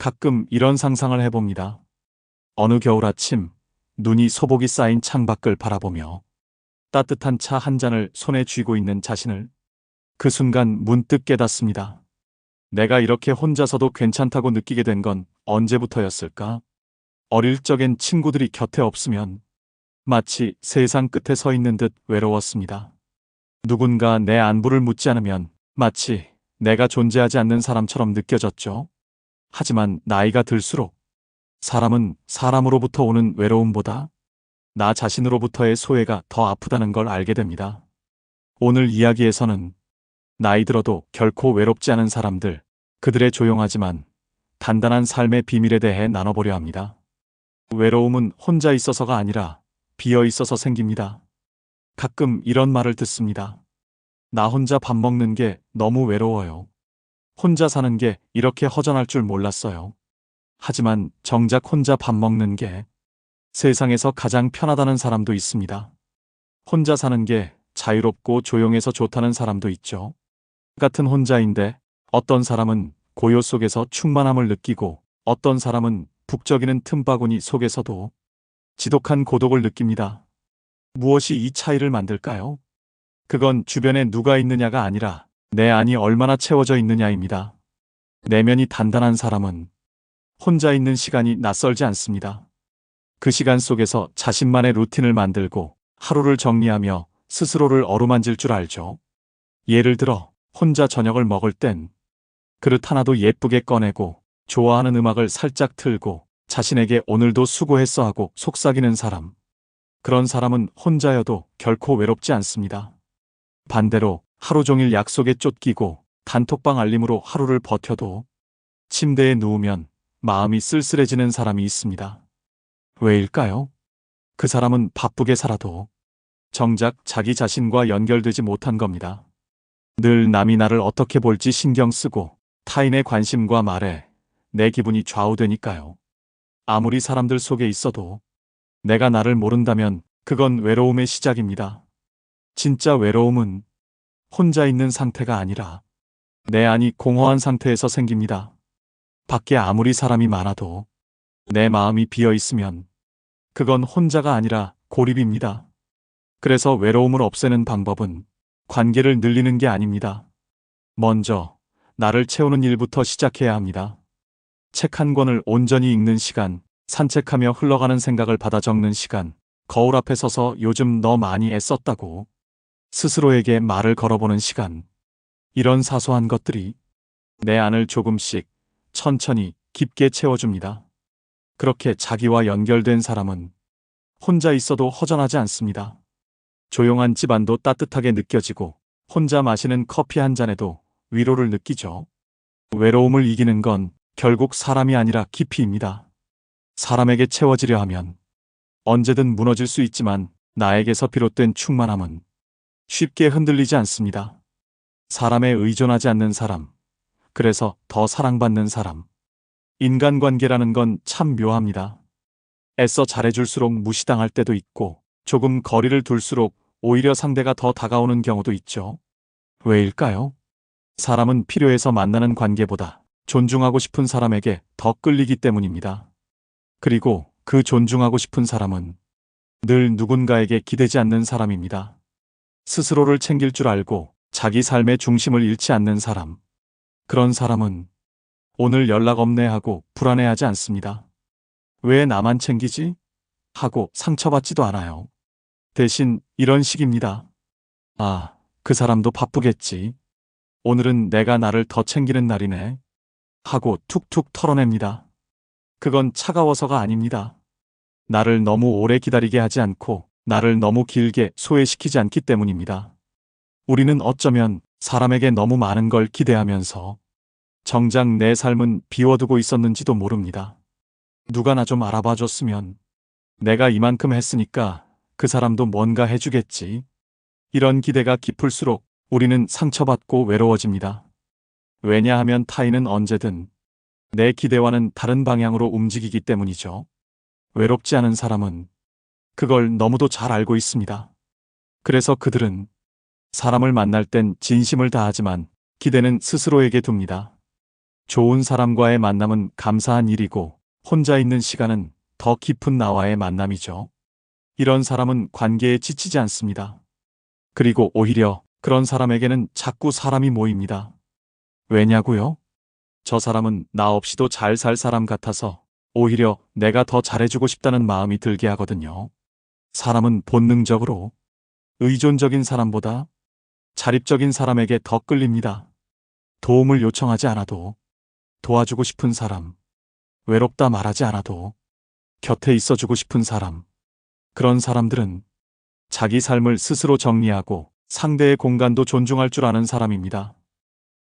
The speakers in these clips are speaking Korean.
가끔 이런 상상을 해봅니다. 어느 겨울 아침, 눈이 소복이 쌓인 창밖을 바라보며 따뜻한 차 한 잔을 손에 쥐고 있는 자신을 그 순간 문득 깨닫습니다. 내가 이렇게 혼자서도 괜찮다고 느끼게 된 건 언제부터였을까? 어릴 적엔 친구들이 곁에 없으면 마치 세상 끝에 서 있는 듯 외로웠습니다. 누군가 내 안부를 묻지 않으면 마치 내가 존재하지 않는 사람처럼 느껴졌죠. 하지만 나이가 들수록 사람은 사람으로부터 오는 외로움보다 나 자신으로부터의 소외가 더 아프다는 걸 알게 됩니다. 오늘 이야기에서는 나이 들어도 결코 외롭지 않은 사람들, 그들의 조용하지만 단단한 삶의 비밀에 대해 나눠보려 합니다. 외로움은 혼자 있어서가 아니라 비어 있어서 생깁니다. 가끔 이런 말을 듣습니다. 나 혼자 밥 먹는 게 너무 외로워요. 혼자 사는 게 이렇게 허전할 줄 몰랐어요. 하지만 정작 혼자 밥 먹는 게 세상에서 가장 편하다는 사람도 있습니다. 혼자 사는 게 자유롭고 조용해서 좋다는 사람도 있죠. 같은 혼자인데 어떤 사람은 고요 속에서 충만함을 느끼고 어떤 사람은 북적이는 틈바구니 속에서도 지독한 고독을 느낍니다. 무엇이 이 차이를 만들까요? 그건 주변에 누가 있느냐가 아니라 내 안이 얼마나 채워져 있느냐입니다. 내면이 단단한 사람은 혼자 있는 시간이 낯설지 않습니다. 그 시간 속에서 자신만의 루틴을 만들고 하루를 정리하며 스스로를 어루만질 줄 알죠. 예를 들어 혼자 저녁을 먹을 땐 그릇 하나도 예쁘게 꺼내고 좋아하는 음악을 살짝 틀고 자신에게 오늘도 수고했어 하고 속삭이는 사람. 그런 사람은 혼자여도 결코 외롭지 않습니다. 반대로 하루 종일 약속에 쫓기고 단톡방 알림으로 하루를 버텨도 침대에 누우면 마음이 쓸쓸해지는 사람이 있습니다. 왜일까요? 그 사람은 바쁘게 살아도 정작 자기 자신과 연결되지 못한 겁니다. 늘 남이 나를 어떻게 볼지 신경 쓰고 타인의 관심과 말에 내 기분이 좌우되니까요. 아무리 사람들 속에 있어도 내가 나를 모른다면 그건 외로움의 시작입니다. 진짜 외로움은 혼자 있는 상태가 아니라 내 안이 공허한 상태에서 생깁니다. 밖에 아무리 사람이 많아도 내 마음이 비어 있으면 그건 혼자가 아니라 고립입니다. 그래서 외로움을 없애는 방법은 관계를 늘리는 게 아닙니다. 먼저 나를 채우는 일부터 시작해야 합니다. 책 한 권을 온전히 읽는 시간, 산책하며 흘러가는 생각을 받아 적는 시간, 거울 앞에 서서 요즘 너 많이 애썼다고 스스로에게 말을 걸어보는 시간. 이런 사소한 것들이 내 안을 조금씩 천천히 깊게 채워줍니다. 그렇게 자기와 연결된 사람은 혼자 있어도 허전하지 않습니다. 조용한 집안도 따뜻하게 느껴지고 혼자 마시는 커피 한 잔에도 위로를 느끼죠. 외로움을 이기는 건 결국 사람이 아니라 깊이입니다. 사람에게 채워지려 하면 언제든 무너질 수 있지만 나에게서 비롯된 충만함은 쉽게 흔들리지 않습니다. 사람에 의존하지 않는 사람, 그래서 더 사랑받는 사람. 인간관계라는 건 참 묘합니다. 애써 잘해줄수록 무시당할 때도 있고 조금 거리를 둘수록 오히려 상대가 더 다가오는 경우도 있죠. 왜일까요? 사람은 필요해서 만나는 관계보다 존중하고 싶은 사람에게 더 끌리기 때문입니다. 그리고 그 존중하고 싶은 사람은 늘 누군가에게 기대지 않는 사람입니다. 스스로를 챙길 줄 알고 자기 삶의 중심을 잃지 않는 사람. 그런 사람은 오늘 연락 없네 하고 불안해하지 않습니다. 왜 나만 챙기지? 하고 상처받지도 않아요. 대신 이런 식입니다. 아, 그 사람도 바쁘겠지. 오늘은 내가 나를 더 챙기는 날이네. 하고 툭툭 털어냅니다. 그건 차가워서가 아닙니다. 나를 너무 오래 기다리게 하지 않고 나를 너무 길게 소외시키지 않기 때문입니다. 우리는 어쩌면 사람에게 너무 많은 걸 기대하면서 정작 내 삶은 비워두고 있었는지도 모릅니다. 누가 나 좀 알아봐 줬으면, 내가 이만큼 했으니까 그 사람도 뭔가 해주겠지. 이런 기대가 깊을수록 우리는 상처받고 외로워집니다. 왜냐하면 타인은 언제든 내 기대와는 다른 방향으로 움직이기 때문이죠. 외롭지 않은 사람은 그걸 너무도 잘 알고 있습니다. 그래서 그들은 사람을 만날 땐 진심을 다하지만 기대는 스스로에게 둡니다. 좋은 사람과의 만남은 감사한 일이고 혼자 있는 시간은 더 깊은 나와의 만남이죠. 이런 사람은 관계에 지치지 않습니다. 그리고 오히려 그런 사람에게는 자꾸 사람이 모입니다. 왜냐고요? 저 사람은 나 없이도 잘 살 사람 같아서 오히려 내가 더 잘해주고 싶다는 마음이 들게 하거든요. 사람은 본능적으로 의존적인 사람보다 자립적인 사람에게 더 끌립니다. 도움을 요청하지 않아도 도와주고 싶은 사람, 외롭다 말하지 않아도 곁에 있어주고 싶은 사람. 그런 사람들은 자기 삶을 스스로 정리하고 상대의 공간도 존중할 줄 아는 사람입니다.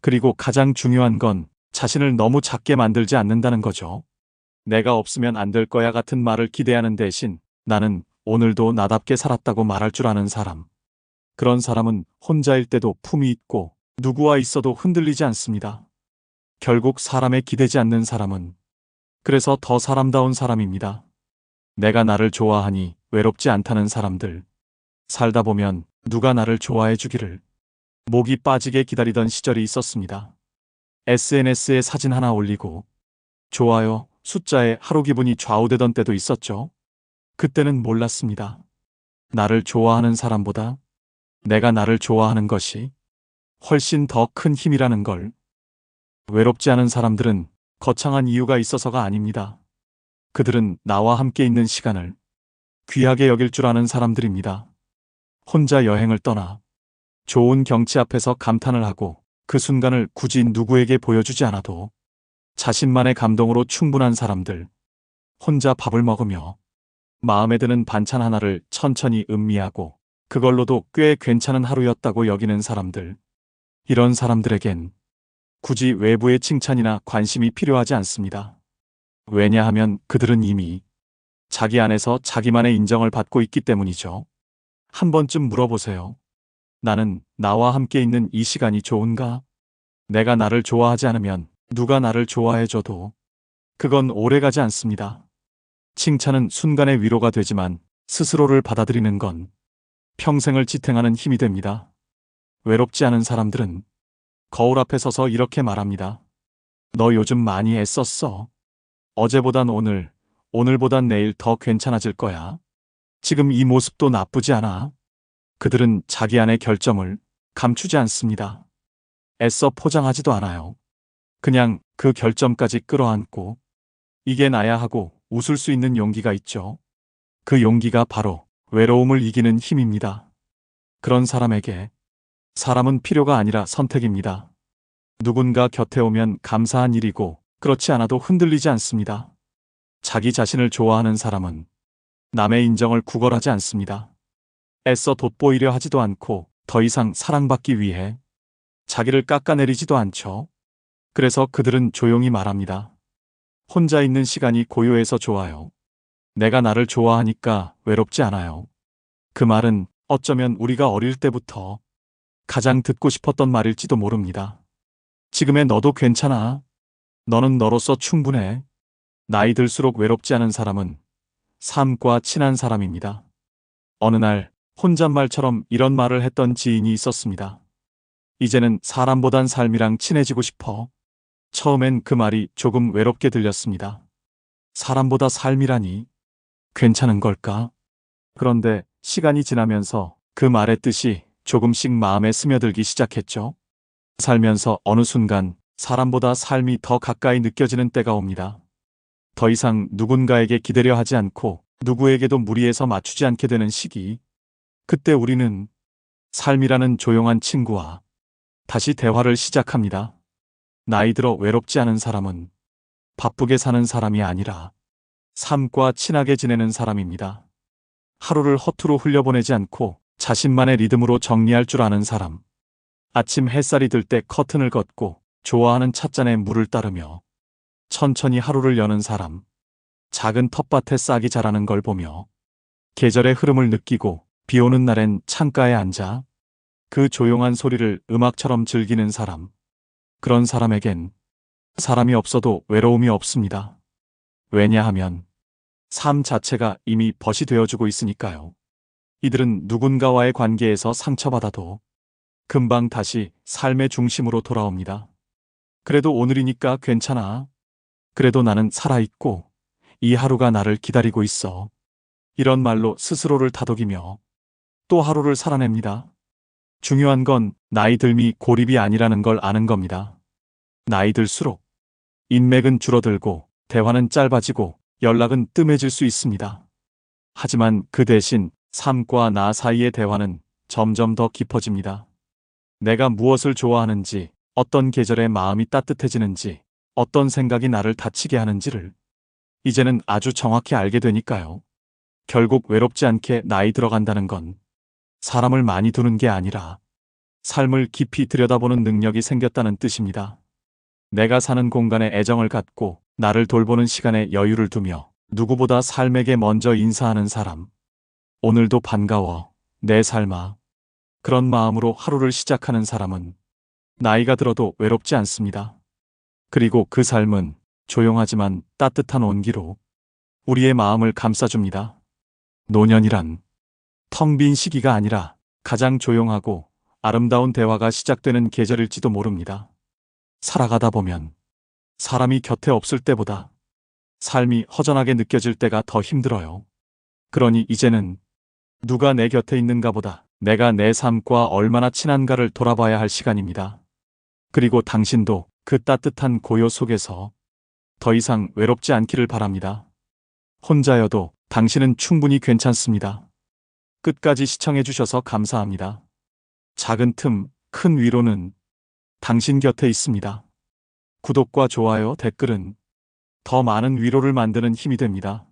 그리고 가장 중요한 건 자신을 너무 작게 만들지 않는다는 거죠. 내가 없으면 안 될 거야 같은 말을 기대하는 대신 나는 오늘도 나답게 살았다고 말할 줄 아는 사람. 그런 사람은 혼자일 때도 품이 있고 누구와 있어도 흔들리지 않습니다. 결국 사람에 기대지 않는 사람은 그래서 더 사람다운 사람입니다. 내가 나를 좋아하니 외롭지 않다는 사람들. 살다 보면 누가 나를 좋아해 주기를 목이 빠지게 기다리던 시절이 있었습니다. SNS에 사진 하나 올리고 좋아요 숫자에 하루 기분이 좌우되던 때도 있었죠. 그때는 몰랐습니다. 나를 좋아하는 사람보다 내가 나를 좋아하는 것이 훨씬 더 큰 힘이라는 걸. 외롭지 않은 사람들은 거창한 이유가 있어서가 아닙니다. 그들은 나와 함께 있는 시간을 귀하게 여길 줄 아는 사람들입니다. 혼자 여행을 떠나 좋은 경치 앞에서 감탄을 하고 그 순간을 굳이 누구에게 보여주지 않아도 자신만의 감동으로 충분한 사람들. 혼자 밥을 먹으며 마음에 드는 반찬 하나를 천천히 음미하고 그걸로도 꽤 괜찮은 하루였다고 여기는 사람들. 이런 사람들에겐 굳이 외부의 칭찬이나 관심이 필요하지 않습니다. 왜냐하면 그들은 이미 자기 안에서 자기만의 인정을 받고 있기 때문이죠. 한 번쯤 물어보세요. 나는 나와 함께 있는 이 시간이 좋은가? 내가 나를 좋아하지 않으면 누가 나를 좋아해줘도 그건 오래가지 않습니다. 칭찬은 순간의 위로가 되지만 스스로를 받아들이는 건 평생을 지탱하는 힘이 됩니다. 외롭지 않은 사람들은 거울 앞에 서서 이렇게 말합니다. 너 요즘 많이 애썼어. 어제보단 오늘, 오늘보단 내일 더 괜찮아질 거야. 지금 이 모습도 나쁘지 않아. 그들은 자기 안의 결점을 감추지 않습니다. 애써 포장하지도 않아요. 그냥 그 결점까지 끌어안고 이게 나야 하고 웃을 수 있는 용기가 있죠. 그 용기가 바로 외로움을 이기는 힘입니다. 그런 사람에게 사람은 필요가 아니라 선택입니다. 누군가 곁에 오면 감사한 일이고 그렇지 않아도 흔들리지 않습니다. 자기 자신을 좋아하는 사람은 남의 인정을 구걸하지 않습니다. 애써 돋보이려 하지도 않고 더 이상 사랑받기 위해 자기를 깎아내리지도 않죠. 그래서 그들은 조용히 말합니다. 혼자 있는 시간이 고요해서 좋아요. 내가 나를 좋아하니까 외롭지 않아요. 그 말은 어쩌면 우리가 어릴 때부터 가장 듣고 싶었던 말일지도 모릅니다. 지금의 너도 괜찮아. 너는 너로서 충분해. 나이 들수록 외롭지 않은 사람은 삶과 친한 사람입니다. 어느 날 혼잣말처럼 이런 말을 했던 지인이 있었습니다. 이제는 사람보단 삶이랑 친해지고 싶어. 처음엔 그 말이 조금 외롭게 들렸습니다. 사람보다 삶이라니 괜찮은 걸까? 그런데 시간이 지나면서 그 말의 뜻이 조금씩 마음에 스며들기 시작했죠. 살면서 어느 순간 사람보다 삶이 더 가까이 느껴지는 때가 옵니다. 더 이상 누군가에게 기대려 하지 않고 누구에게도 무리해서 맞추지 않게 되는 시기. 그때 우리는 삶이라는 조용한 친구와 다시 대화를 시작합니다. 나이 들어 외롭지 않은 사람은 바쁘게 사는 사람이 아니라 삶과 친하게 지내는 사람입니다. 하루를 허투루 흘려보내지 않고 자신만의 리듬으로 정리할 줄 아는 사람. 아침 햇살이 들 때 커튼을 걷고 좋아하는 찻잔에 물을 따르며 천천히 하루를 여는 사람. 작은 텃밭에 싹이 자라는 걸 보며 계절의 흐름을 느끼고 비 오는 날엔 창가에 앉아 그 조용한 소리를 음악처럼 즐기는 사람. 그런 사람에겐 사람이 없어도 외로움이 없습니다. 왜냐하면 삶 자체가 이미 벗이 되어주고 있으니까요. 이들은 누군가와의 관계에서 상처받아도 금방 다시 삶의 중심으로 돌아옵니다. 그래도 오늘이니까 괜찮아. 그래도 나는 살아있고 이 하루가 나를 기다리고 있어. 이런 말로 스스로를 다독이며 또 하루를 살아냅니다. 중요한 건 나이 들미 고립이 아니라는 걸 아는 겁니다. 나이 들수록 인맥은 줄어들고 대화는 짧아지고 연락은 뜸해질 수 있습니다. 하지만 그 대신 삶과 나 사이의 대화는 점점 더 깊어집니다. 내가 무엇을 좋아하는지, 어떤 계절에 마음이 따뜻해지는지, 어떤 생각이 나를 다치게 하는지를 이제는 아주 정확히 알게 되니까요. 결국 외롭지 않게 나이 들어간다는 건 사람을 많이 두는 게 아니라 삶을 깊이 들여다보는 능력이 생겼다는 뜻입니다. 내가 사는 공간에 애정을 갖고 나를 돌보는 시간에 여유를 두며 누구보다 삶에게 먼저 인사하는 사람. 오늘도 반가워, 내 삶아. 그런 마음으로 하루를 시작하는 사람은 나이가 들어도 외롭지 않습니다. 그리고 그 삶은 조용하지만 따뜻한 온기로 우리의 마음을 감싸줍니다. 노년이란 텅 빈 시기가 아니라 가장 조용하고 아름다운 대화가 시작되는 계절일지도 모릅니다. 살아가다 보면 사람이 곁에 없을 때보다 삶이 허전하게 느껴질 때가 더 힘들어요. 그러니 이제는 누가 내 곁에 있는가 보다 내가 내 삶과 얼마나 친한가를 돌아봐야 할 시간입니다. 그리고 당신도 그 따뜻한 고요 속에서 더 이상 외롭지 않기를 바랍니다. 혼자여도 당신은 충분히 괜찮습니다. 끝까지 시청해주셔서 감사합니다. 작은 틈, 큰 위로는 당신 곁에 있습니다. 구독과 좋아요, 댓글은 더 많은 위로를 만드는 힘이 됩니다.